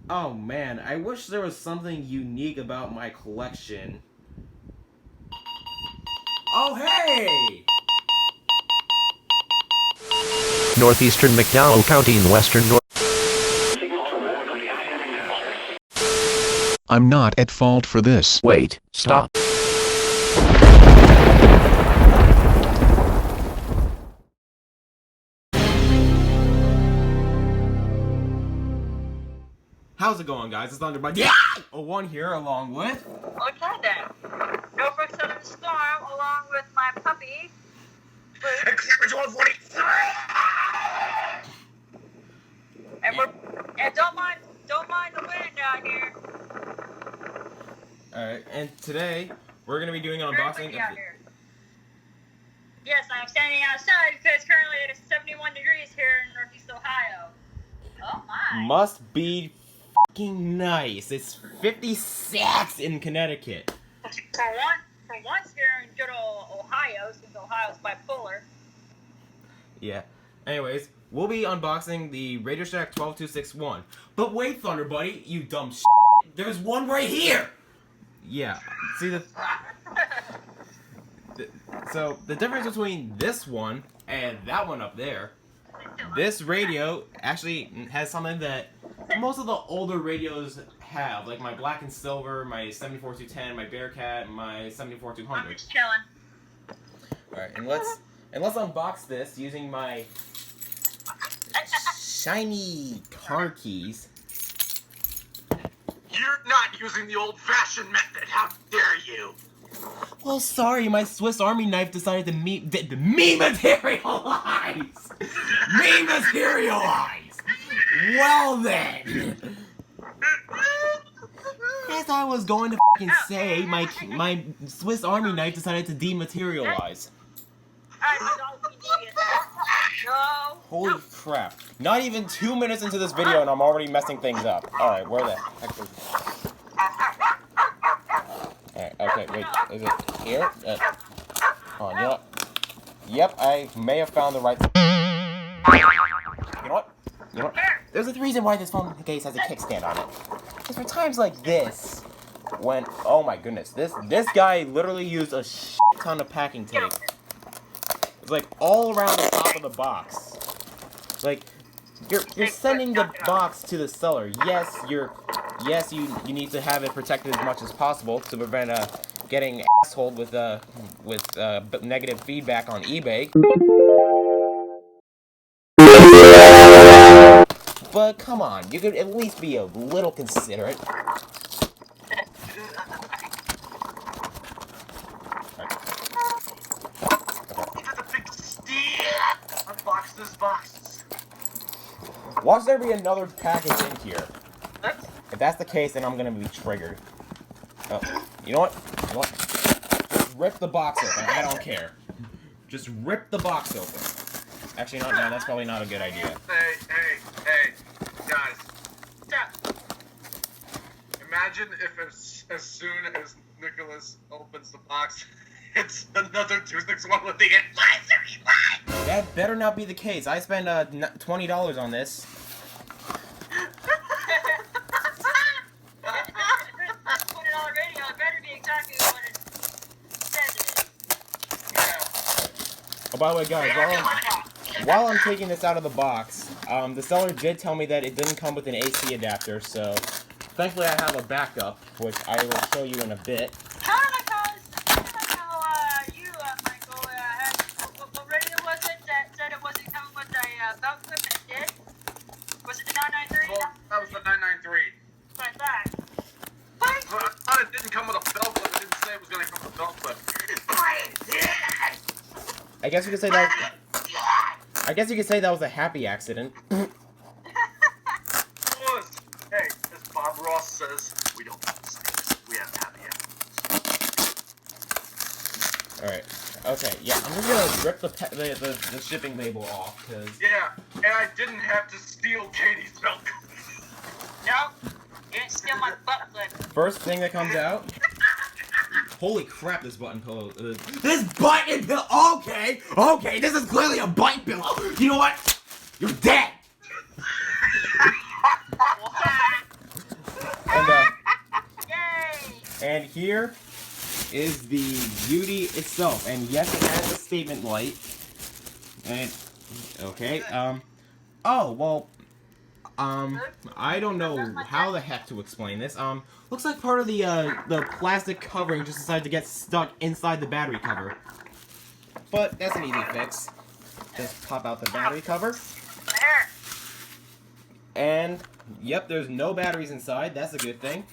Oh man, I wish there was something unique about my collection. Oh hey! Northeastern McDowell County in western North. I'm not at fault for this. Wait, stop. How's it going, guys? It's Thunderbird. Yeah! One here, along with... Okay then. Norfolk Southern Storm, along with my puppy, Luke. And don't mind the wind out here. Alright, and today, we're gonna be doing an unboxing... Out here. Yes, I'm standing outside because currently it is 71 degrees here in Northeast Ohio. Oh my. Must be fucking nice. It's 56 in Connecticut. For once here in good old Ohio, since Ohio's bipolar. Yeah. Anyways, we'll be unboxing the RadioShack 12261. But wait, Thunder Buddy, you dumb shit. There's one right here! Yeah. See the... So, the difference between this one and that one up there, this radio actually has something that most of the older radios have, like my Black and Silver, my 74210, my Bearcat, my 74200. I'm just chilling. Alright, and let's unbox this using my shiny car keys. You're not using the old-fashioned method. How dare you? Well, sorry, my Swiss Army knife decided to me-materialize! Me-materialize! Well then! As I was going to fucking say, my Swiss Army knife decided to dematerialize. No. Holy crap. Not even 2 minutes into this video and I'm already messing things up. Alright, where the heck is it? Alright, okay, wait, is it here? Oh, you know what? Yep, I may have found the right... You know what? There's a reason why this phone case has a kickstand on it. Because for times like this, when... Oh my goodness, this guy literally used a shit ton of packing tape. It's like all around the top of the box. Like, you're sending the box to the seller. Yes, you need to have it protected as much as possible to prevent getting assholed with negative feedback on eBay. But come on, you could at least be a little considerate. Unbox this box. Watch there be another package in here. If that's the case, then I'm gonna be triggered. Oh, you know what? Just rip the box open. I don't care. Just rip the box open. Actually, no, that's probably not a good idea. Hey, guys. Imagine if as soon as Nicholas opens the box, it's another 261 with the advisory line. That better not be the case. I spent $20 on this. Oh, by the way, guys, while I'm taking this out of the box, the seller did tell me that it didn't come with an AC adapter, so thankfully I have a backup, which I will show you in a bit. Michael, what radio was it that said it wasn't coming with a belt clip and it did? Was it the 993? Well, that was the 993. Like that. Well, I thought it didn't come with a belt clip. It didn't say it was going to come with a belt clip. I guess you could say that. I guess you could say that was a happy accident. Hey, as Bob Ross says, we don't have mistakes. We have happy accidents. Alright. Okay, yeah, I'm just gonna rip the shipping label off, cause... Yeah, and I didn't have to steal Katie's belt. No, you didn't steal my butt clip. First thing that comes out... Holy crap, this button pillow... this button pillow... Okay, this is clearly a button pillow! You know what? You're dead! And here is the beauty itself. And yes, it has a statement light. And okay, oh well, I don't know how the heck to explain this. Looks like part of the plastic covering just decided to get stuck inside the battery cover. But that's an easy fix. Just pop out the battery cover. And yep, there's no batteries inside. That's a good thing,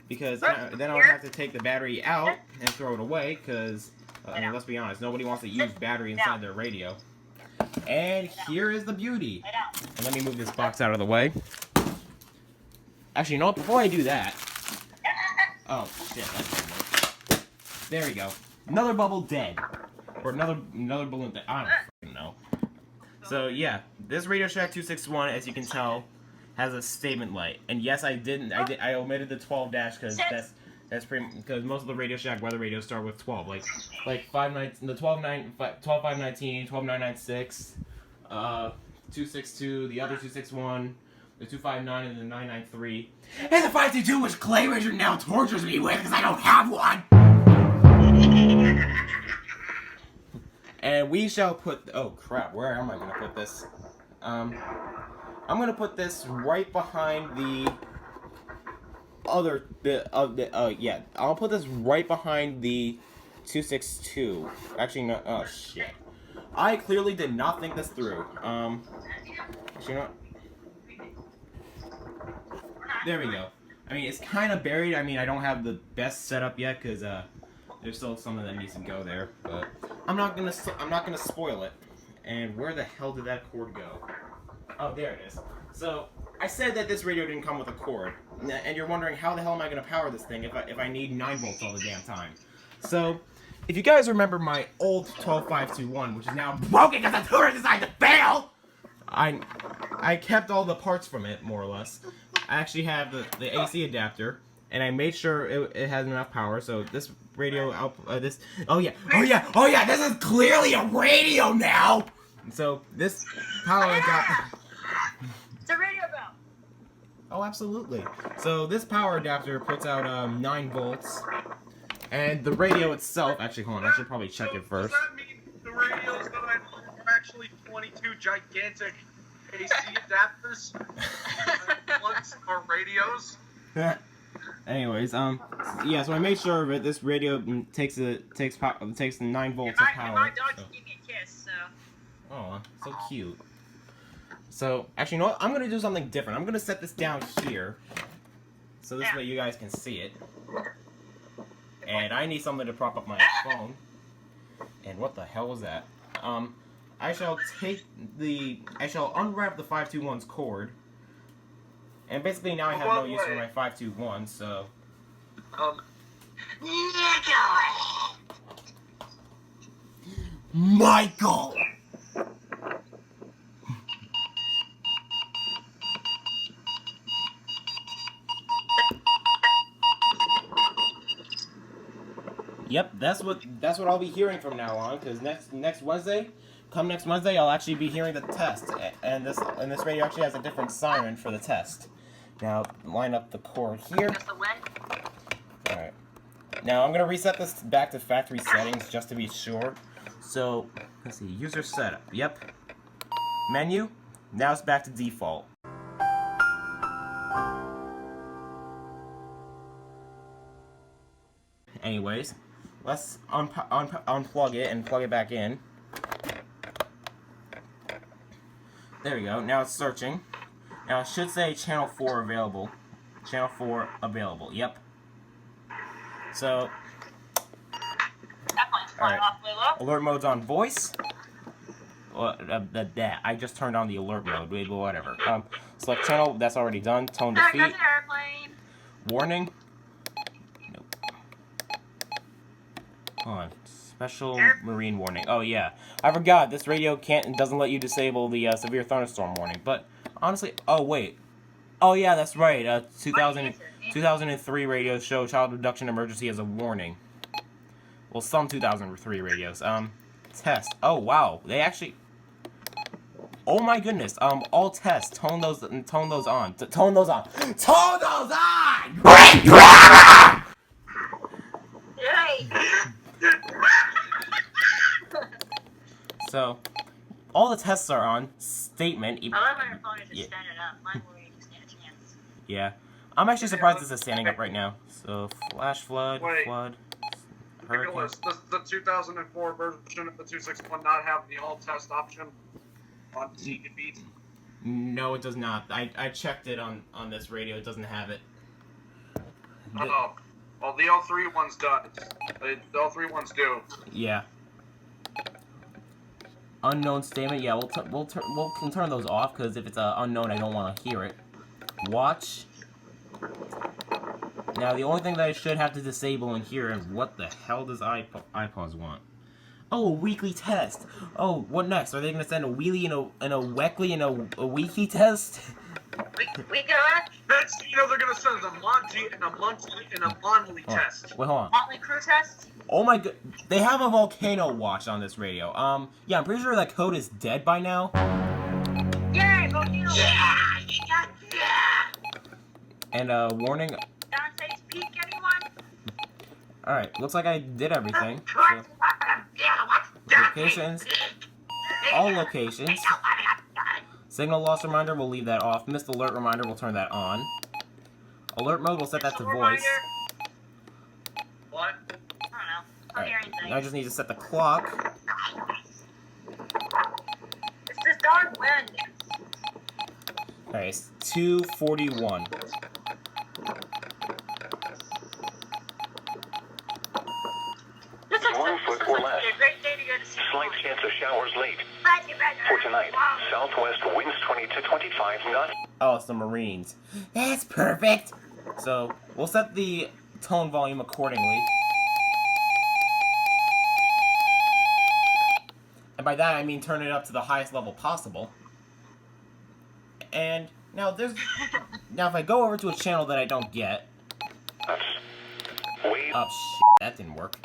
because then I don't have to take the battery out and throw it away. Because I mean, let's be honest, nobody wants to use battery inside their radio. And here is the beauty. And let me move this box out of the way. Actually, you know what? Before I do that, oh shit, that didn't work. There we go. Another bubble dead, or another balloon dead. I don't fucking know. So yeah, this RadioShack 261, as you can tell, has a statement light. And yes, I omitted the 12 dash because that's pretty, because most of the RadioShack weather radios start with 12, like 519, the 12519, 12996, 262, the other 261, the 259, and the 993, and the 522, which Clay Ranger now tortures me with because I don't have one. And we shall put, oh crap, where am I gonna put this? I'm gonna put this right behind the yeah, I'll put this right behind the 262. Actually, no, oh shit. I clearly did not think this through. Actually, not. There we go. I mean, it's kind of buried. I mean, I don't have the best setup yet, because, there's still something that needs to go there, but I'm not gonna spoil it. And where the hell did that cord go? Oh, there it is. So I said that this radio didn't come with a cord, and you're wondering how the hell am I gonna power this thing if I need 9 volts all the damn time? So if you guys remember my old 12521, which is now broken because the tuner decided to fail, I kept all the parts from it more or less. I actually have the AC adapter. And I made sure it has enough power, so this radio oh yeah, this is clearly a radio now! So this power adapter... It's a radio bell. Oh, absolutely. So this power adapter puts out 9 volts, and the radio itself... Actually, hold on, I should probably check it first. Does that mean the radios that I bought are actually 22 gigantic AC adapters? Plugs are radios? Anyways, yeah, so I made sure of it. This radio takes 9 volts of power. My dog just gave me a kiss, so. Oh, so cute. So, actually, you know what? I'm gonna do something different. I'm gonna set this down here, so this way you guys can see it. And I need something to prop up my phone. And what the hell was that? I shall unwrap the 521's cord. And basically now I have no use for my 521, so... Michael! Yep, that's what I'll be hearing from now on, because next Wednesday, I'll actually be hearing the test, and this radio actually has a different siren for the test. Now, line up the cord here. Alright. Now, I'm going to reset this back to factory settings just to be sure. So, let's see. User setup. Yep. Menu. Now it's back to default. Anyways, let's unplug it and plug it back in. There we go. Now it's searching. Now it should say channel 4 available. Channel 4 available. Yep. So, alright. Alert mode's on voice. I just turned on the alert mode. Whatever. Select channel. That's already done. Tone defeat. Warning. Nope. Hold on. Special marine warning. Oh yeah, I forgot. This radio doesn't let you disable the severe thunderstorm warning. But honestly, oh wait, oh yeah, that's right. 2003 radios show child abduction emergency as a warning. Well, some 2003 radios. Test. Oh wow, they actually. Oh my goodness. All tests. Tone those on. Tone those on. Tone those on. So, all the tests are on statement. I love how your phone is just Yeah. standing up. Mine will even stand a chance. Yeah. I'm actually surprised this is standing up right now. So, flash flood, Wait. flood, hurricane. Nicholas, does the 2004 version of the 261 not have the all test option on Seek and Beat? No, it does not. I checked it on this radio. It doesn't have it. Oh, well, the L3 ones does. The L3 ones do. Yeah. Unknown statement. Yeah, we'll can turn those off because if it's unknown, I don't want to hear it. Watch. Now the only thing that I should have to disable in here is what the hell does iPods want? Oh, a weekly test. Oh, what next? Are they gonna send a wheelie and a weekly and a weekly test? We go up. Next, you know, they're gonna send a Monty and a monthly and a monthly test. Wait, hold on. Motley Crew test. Oh my god, they have a volcano watch on this radio. Yeah, I'm pretty sure that code is dead by now. Yay, volcano. Yeah. And warning. Dante's Peak, anyone? All right, looks like I did everything. So, locations, all locations. Signal loss reminder, we'll leave that off. Missed alert reminder, we'll turn that on. Alert mode, we'll set that to voice. What? I don't know. I don't hear Alright, anything. now I just need to set the clock. It's this dark wind. Alright, it's 2:41. This looks 1 foot or less. a great day to go to see. Slight chance of showers late. For For tonight, southwest winds 20 to 25 knots. Oh, it's the Marines. That's perfect! So, we'll set the tone volume accordingly. And by that I mean turn it up to the highest level possible. And now now if I go over to a channel that I don't get. That's way Oh shit, that didn't work.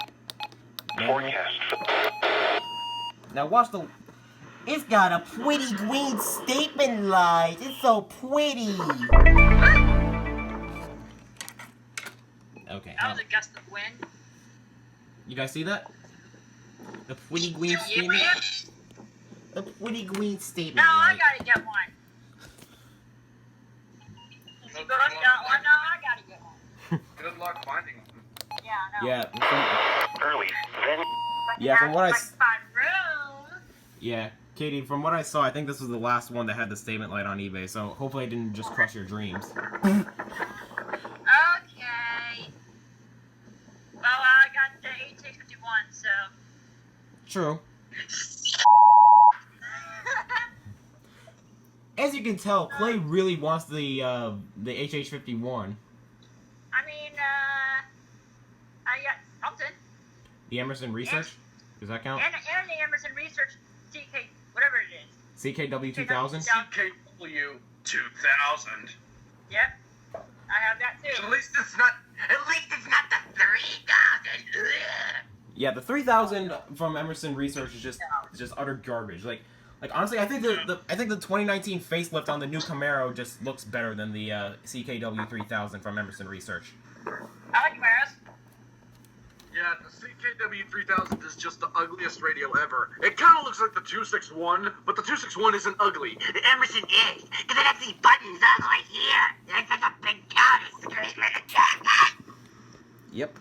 forecast. Now watch the. It's got a pretty green statement light. It's so pretty. Okay. That was a gust of wind. You guys see that? The pretty green You statement. man? The pretty green statement No, I light. gotta get one. You both got one? No, I gotta get one. Good luck finding them. Yeah, I know. Yeah. Early, then Yeah, from what I s- Fun room. Yeah, Katie. From what I saw, I think this was the last one that had the statement light on eBay. So hopefully, I didn't just crush your dreams. Okay. Well, I got the 8651, so. True. As you can tell, Clay really wants the HH51. I mean, I got something. The Emerson Research? Does that count? And the Emerson Research CK, whatever it is. CKW 2000? CKW 2000. Yep. I have that too. At least it's not the 3000. Yeah, the 3000 from Emerson Research is just utter garbage. Like honestly, I think the 2019 facelift on the new Camaro just looks better than the CKW 3000 from Emerson Research. I like Camaros. Yeah, the CKW 3000 is just the ugliest radio ever. It kind of looks like the 261, but the 261 isn't ugly. The Emerson is, because it has these buttons all right here. It's like a big counter screen. Yep.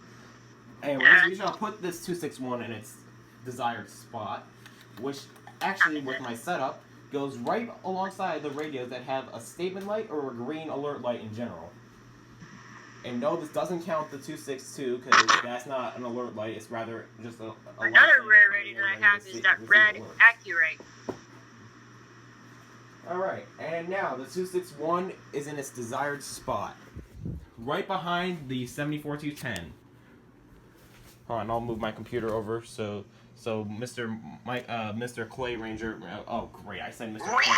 Anyways, we shall put this 261 in its desired spot, which actually, with my setup, goes right alongside the radios that have a statement light or a green alert light in general. And no, this doesn't count the 262 because that's not an alert light. It's rather just a light Another that rare radio that I have is that red Accurate. Alright, and now the 261 is in its desired spot. Right behind the 74210. Hold on, I'll move my computer over so Mr. Clay Ranger. Oh, great! I said Mr. Clay.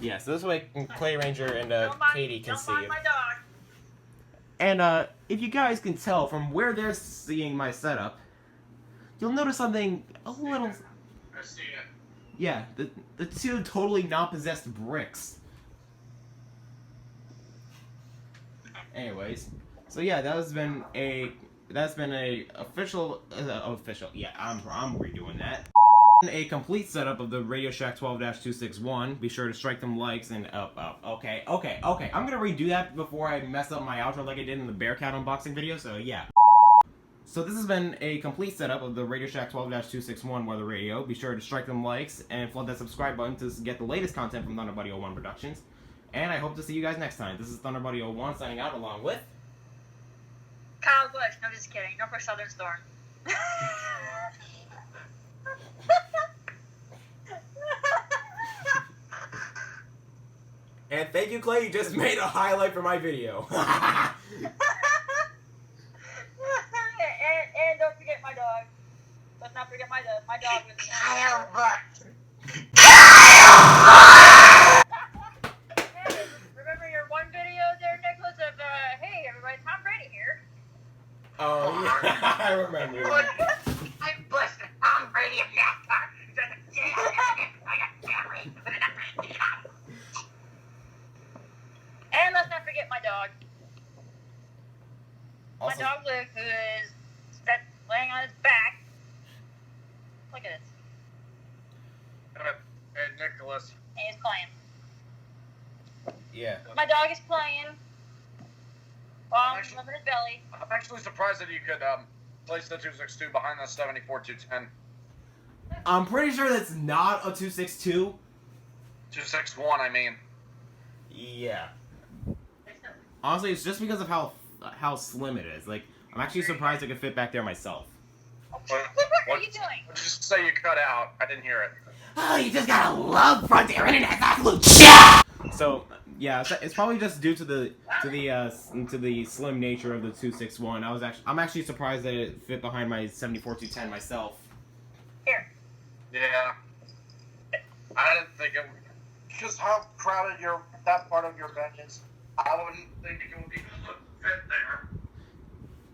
Yeah, so this way Clay Ranger and Katie can see it. My dog. And if you guys can tell from where they're seeing my setup, you'll notice something a little. I see it. Yeah, the two totally not possessed bricks. Anyways, so yeah, that has been a that's been a official, yeah, I'm redoing that. A complete setup of the RadioShack 12-261. Be sure to strike them likes and up. Okay. I'm gonna redo that before I mess up my outro like I did in the Bearcat unboxing video, so yeah. So this has been a complete setup of the RadioShack 12-261 weather radio. Be sure to strike them likes and flood that subscribe button to get the latest content from Thunderbuddy 01 Productions. And I hope to see you guys next time. This is Thunderbuddy 01 signing out along with... Kyle Busch. No, just kidding. Norfolk Southern Storm. And thank you, Clay, you just made a highlight for my video. and don't forget my dog. Let's not forget my dog. My dog was... Kyle Busch. Hey, remember your one video there, Nicholas, of, hey, everybody, Tom Brady here. Oh, yeah, I remember. I'm Bush, the Tom Brady of NASCAR. And let's not forget my dog. Also, My dog Luke, who is laying on his back. Look at this. Hey, Nicholas. And he's playing. yeah. My dog is playing. While I'm Actually- rubbing his belly. I'm actually surprised that you could place the 262 behind the 74-210. I'm pretty sure that's not a 262. 261, I mean. Yeah. Honestly, it's just because of how slim it is. Like, I'm actually surprised I could fit back there myself. What are you doing? What'd you just say you cut out? I didn't hear it. Oh, you just gotta love Frontier Internet's absolute shit! So, yeah, it's probably just due to the slim nature of the 261. I'm actually surprised that it fit behind my 74-210 myself. Here. Yeah. I didn't think it would. Just how crowded that part of your bench is. I wouldn't think it would even fit there.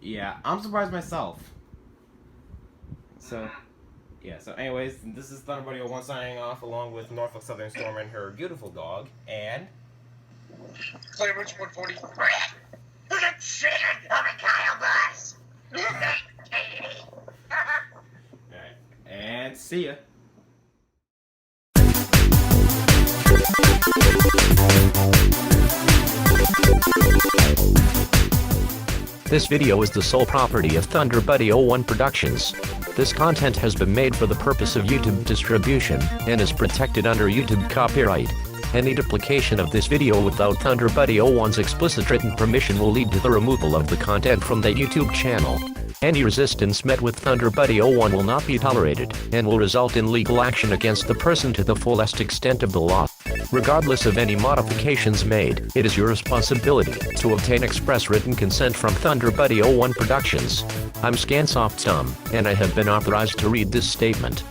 Yeah, I'm surprised myself. So, yeah, so anyways, this is Thunderbuddy 01 signing off along with Norfolk Southern Storm and her beautiful dog, and... Clay Rich 140. Who's a shit of a Kyle Busch? Katie. Alright, and see ya. This video is the sole property of Thunderbuddy 01 Productions. This content has been made for the purpose of YouTube distribution, and is protected under YouTube copyright. Any duplication of this video without Thunderbuddy 01's explicit written permission will lead to the removal of the content from the YouTube channel. Any resistance met with Thunderbuddy 01 will not be tolerated, and will result in legal action against the person to the fullest extent of the law. Regardless of any modifications made, it is your responsibility to obtain express written consent from Thunderbuddy 01 Productions. I'm Scansoft Tom, and I have been authorized to read this statement.